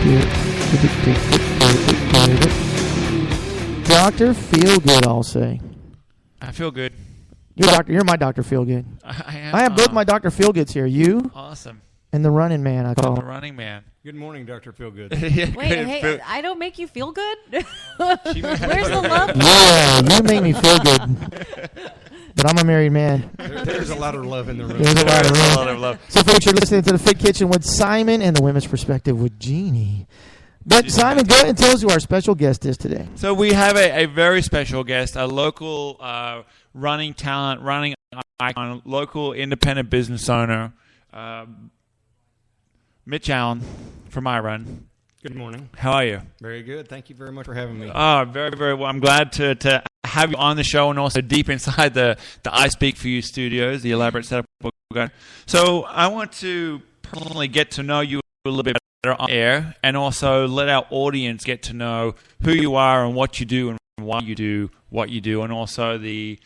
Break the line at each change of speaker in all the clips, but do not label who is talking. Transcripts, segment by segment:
Dr. Feelgood, I'll say.
I feel good.
You're my Dr. Feelgood.
I am.
I have both my Dr. Feelgoods here. You
Awesome.
and the running man, I call
The
him.
running man.
Good morning, Dr. Feelgood.
Yeah,
Wait,
good.
hey, I don't make you feel good? Where's the love?
Yeah, you make me feel good. But I'm a married man.
There's a lot of love in the room.
There's a lot of
There's a
love.
lot of love.
So, folks, you're listening to The Fit Kitchen with Simon and the Women's Perspective with Jeannie. But, Simon, go ahead and tell us who our special guest is today.
So we have a very special guest, a local running talent, running icon, local independent business owner, Mitch Allen from iRun.
Good morning.
How are you?
Very good. Thank you very much for having me.
Oh, very, very well. I'm glad to have you on the show and also deep inside the I Speak For You studios, the elaborate setup we've got. So I want to personally get to know you a little bit better on air and also let our audience get to know who you are and what you do and why you do what you do, and also the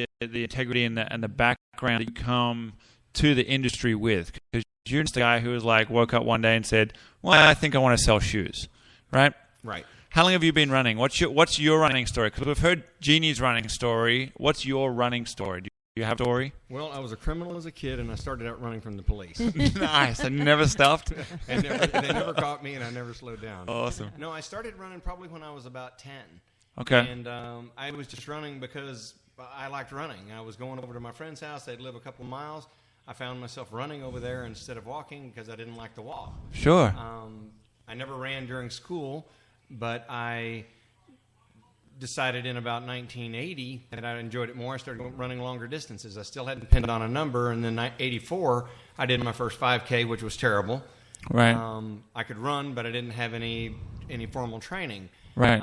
integrity and the background that you come to the industry with. Because you're just the guy who was like, woke up one day and said, well, I think I want to sell shoes, right?
Right.
How long have you been running? What's your running story? Because we've heard Jeannie's running story. What's your running story? Do you have a story?
Well, I was a criminal as a kid, and I started out running from the police.
Nice. I never stopped.
They never caught me, and I never slowed down.
Awesome.
No, I started running probably when I was about 10.
Okay.
And I was just running because I liked running. I was going over to my friend's house. They'd live a couple of miles. I found myself running over there instead of walking because I didn't like to walk.
Sure.
I never ran during school, but I decided in about 1980 that I enjoyed it more. I started running longer distances. I still hadn't pinned on a number, and then 84, I did my first 5K, which was terrible.
Right.
I could run, but I didn't have any formal training.
Right.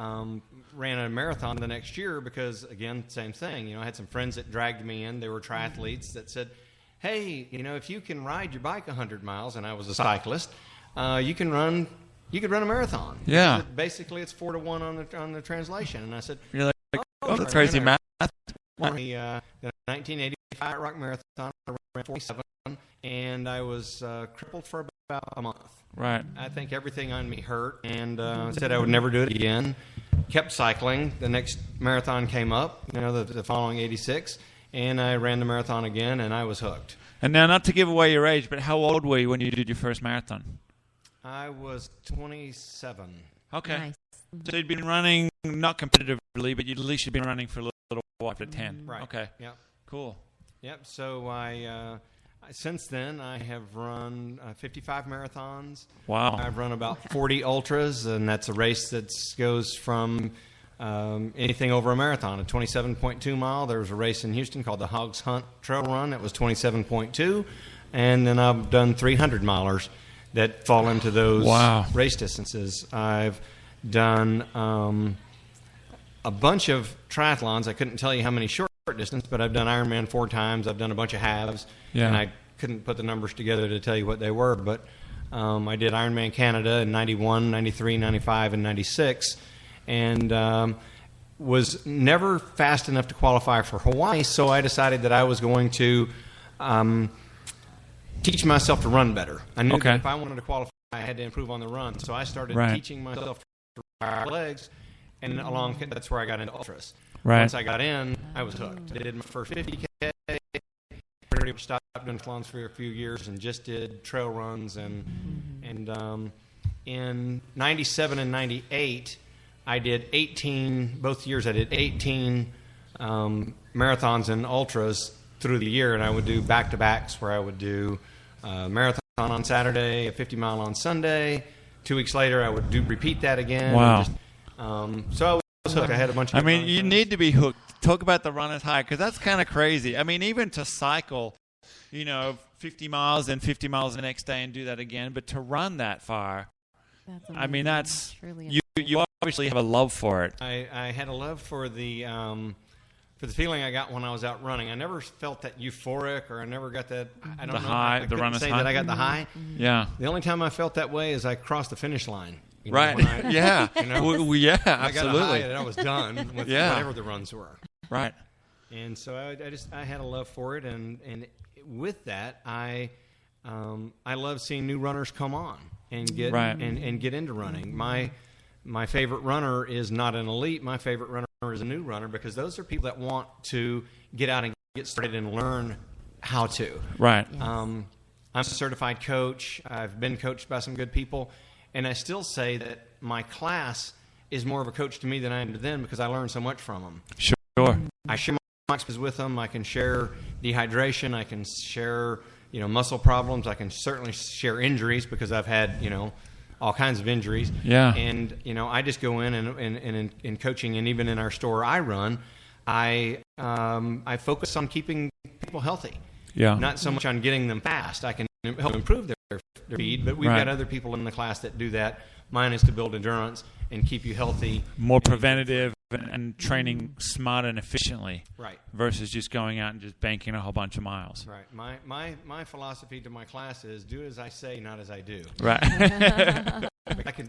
Ran a marathon the next year because, again, same thing. I had some friends that dragged me in. They were triathletes that said, hey, if you can ride your bike 100 miles, and I was a cyclist, you could run a marathon.
Yeah.
Basically, it's 4-1 on the translation. And I said,
You're like, oh, that's crazy math.
The 1985 Rock Marathon, I ran 47, and I was crippled for about a month.
Right.
I think everything on me hurt, and said I would never do it again. Kept cycling. The next marathon came up, the following 86, and I ran the marathon again, and I was hooked.
And now, not to give away your age, but how old were you when you did your first marathon?
I was 27.
Okay.
Nice.
So you'd been running, not competitively, but at least you'd been running for a little while after 10.
Right.
Okay.
Yep.
Cool.
Yep. So since then, I have run 55 marathons.
Wow.
I've run about 40 ultras, and that's a race that goes from anything over a marathon. A 27.2 mile. There was a race in Houston called the Hogs Hunt Trail Run. That was 27.2. And then I've done 300 milers that fall into those race distances. I've done a bunch of triathlons. I couldn't tell you how many short distance, but I've done Ironman 4 times. I've done a bunch of halves, and I couldn't put the numbers together to tell you what they were, but I did Ironman Canada in 91, 93, 95, and 96, and was never fast enough to qualify for Hawaii, so I decided that I was going to teach myself to run better. I knew that if I wanted to qualify, I had to improve on the run, so I started teaching myself to ride legs, and that's where I got into ultras.
Right.
Once I got in, I was hooked. I did my first 50K, pretty much stopped doing triathlons for a few years and just did trail runs. And in 97 and 98, I did 18, both years I did 18 marathons and ultras through the year, and I would do back-to-backs where I would do a marathon on Saturday, a 50-mile on Sunday. 2 weeks later, I would repeat that again.
Wow.
So I was hooked. I had a bunch of
you need to be hooked. Talk about the runner's high, because that's kind of crazy. I mean, even to cycle, 50 miles and 50 miles the next day and do that again, but to run that far, that's you obviously have a love for it.
I had a love for the feeling I got when I was out running. I never felt that euphoric, or I never got that. I don't know.
High,
I
the runner's high.
that I got the high.
Yeah.
The only time I felt that way is I crossed the finish line.
Right. Yeah. Absolutely.
I got a high and I was done with whatever the runs were.
Right.
And so I had a love for it, and with that I love seeing new runners come on. and get and get into running. My favorite runner is not an elite. My favorite runner is a new runner, because those are people that want to get out and get started and learn how to.
Right.
Yes.
I'm a certified coach. I've been coached by some good people, and I still say that my class is more of a coach to me than I am to them, because I learn so much from them.
Sure.
I share my experiences with them. I can share dehydration. I can share, muscle problems. I can certainly share injuries, because I've had, all kinds of injuries.
Yeah.
And, I just go in and in coaching, and even in our store I run, I focus on keeping people healthy.
Yeah.
Not so much on getting them fast. I can help improve their speed, but we've got other people in the class that do that. Mine is to build endurance and keep you healthy.
More preventative and training smart and efficiently.
Right.
Versus just going out and just banking a whole bunch of miles.
Right. My philosophy to my class is do as I say, not as I do.
Right.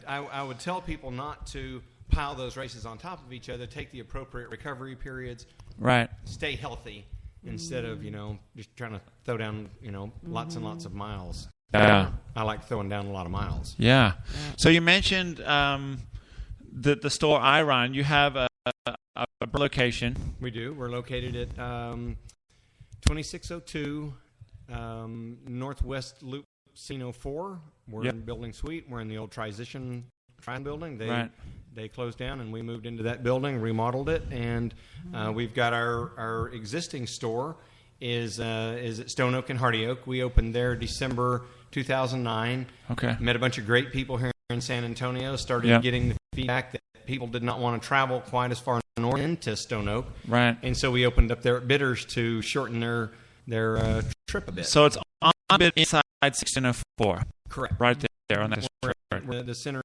I would tell people not to pile those races on top of each other. Take the appropriate recovery periods.
Right.
Stay healthy instead of just trying to throw down lots and lots of miles.
Yeah.
I like throwing down a lot of miles.
Yeah. So you mentioned the store I run. You have a location.
We do. We're located at 2602 Northwest Loop Casino 4. We're in Building Suite. We're in the old Transition building. They closed down, and we moved into that building, remodeled it, and we've got our existing store is at Stone Oak and Hardy Oak. We opened there December 2009.
Okay.
Met a bunch of great people here in San Antonio. Started getting the feedback that people did not want to travel quite as far north into Stone Oak.
Right.
And so we opened up there at Bitters to shorten their trip a bit.
So it's on a bit inside 1604.
Correct.
Right there on that
We're
strip.
at the center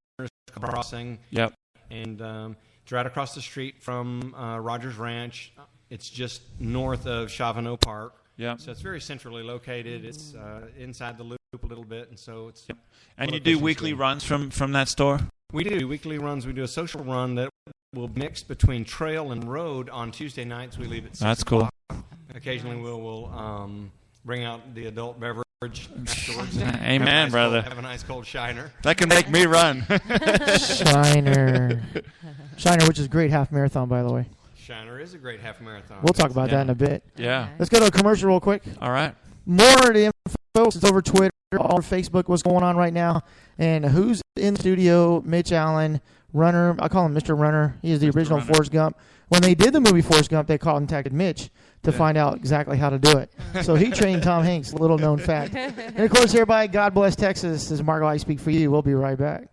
crossing.
Yep.
And it's right across the street from Rogers Ranch. It's just north of Chavano Park.
Yep.
So it's very centrally located. It's inside the loop a little bit, and so it's.
Yep. And you do weekly runs from that store?
We do weekly runs. We do a social run that will mix between trail and road on Tuesday nights. We leave at 6
That's cool.
o'clock. Occasionally we'll bring out the adult beverage afterwards.
Amen, brother.
Have a nice cold Shiner.
That can make me run.
Shiner, which is a great half marathon, by the way.
Shiner is a great half marathon.
We'll talk about that in a bit.
Yeah.
Let's go to a commercial real quick.
All right.
More of the info is over Twitter, all over Facebook, what's going on right now. And who's in the studio? Mitch Allen, runner. I call him Mr. Runner. He is the original
Runner.
Forrest Gump. When they did the movie Forrest Gump, they contacted Mitch to find out exactly how to do it. So he trained Tom Hanks, little known fact. And of course, everybody, God bless Texas. This is Margo, I speak for you. We'll be right back.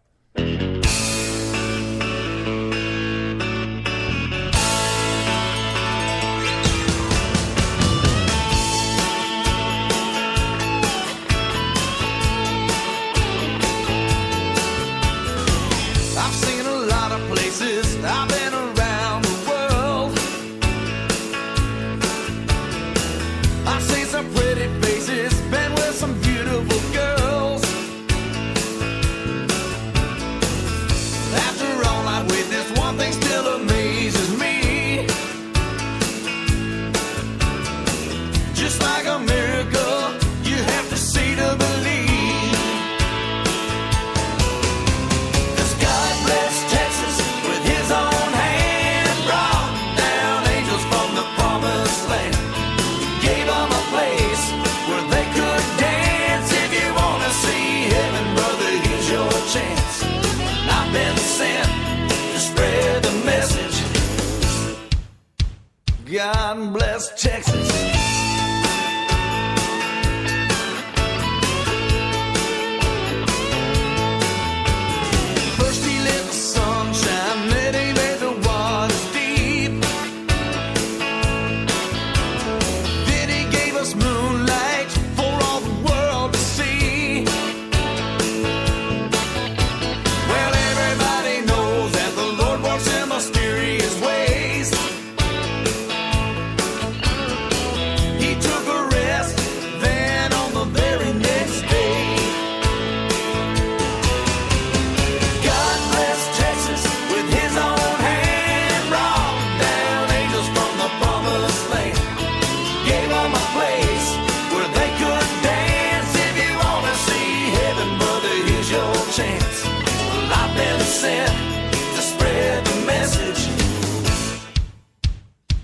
I've seen a lot of places. I've been around the world. I've seen some pretty faces, been with some beautiful girls. After all I've witnessed, one thing still amazes me. Just like a miracle, you have to see to believe. God bless Texas. First he lit the sunshine, then he made the waters deep. Then he gave us moonlight for all the world to see. Well, everybody knows that the Lord works in mysterious ways.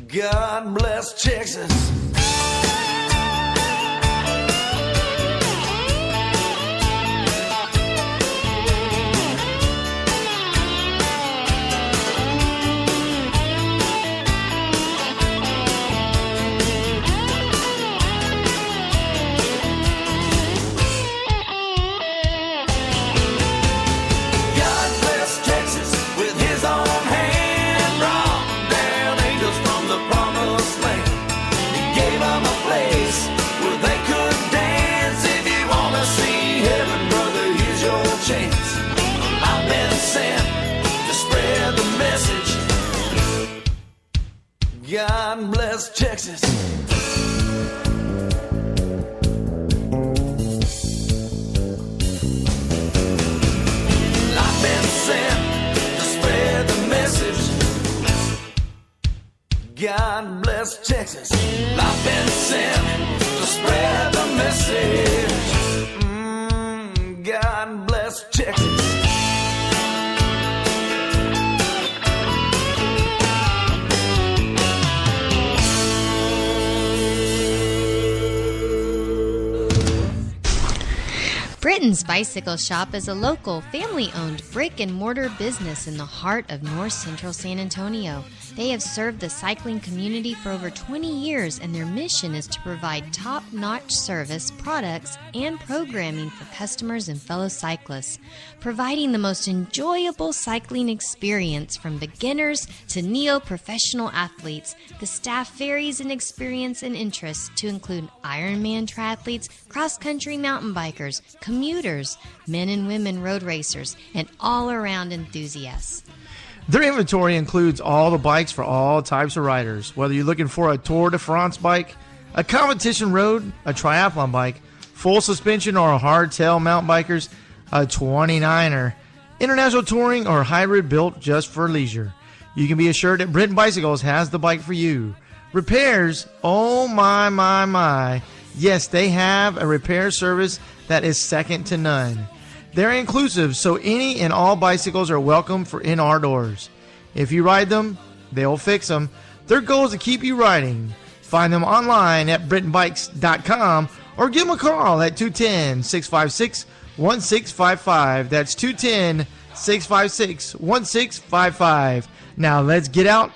God bless Texas. God bless Texas. I've been sent to spread the message. God bless Texas. I've been sent to spread the message. God bless Texas.
Britain's Bicycle Shop is a local, family-owned brick-and-mortar business in the heart of north central San Antonio. They have served the cycling community for over 20 years, and their mission is to provide top-notch service, products, and programming for customers and fellow cyclists, providing the most enjoyable cycling experience from beginners to neo-professional athletes. The staff varies in experience and interests to include Ironman triathletes, cross-country mountain bikers, commuters, men and women road racers, and all-around enthusiasts.
Their inventory includes all the bikes for all types of riders. Whether you're looking for a Tour de France bike, a competition road, a triathlon bike, full suspension or a hardtail mountain bikers, a 29er, international touring, or hybrid built just for leisure, you can be assured that Britain Bicycles has the bike for you. Repairs, oh my. Yes, they have a repair service that is second to none. They're inclusive, so any and all bicycles are welcome in our doors. If you ride them, they'll fix them. Their goal is to keep you riding. Find them online at BrittonBikes.com or give them a call at 210-656-1655. That's 210-656-1655. Now let's get out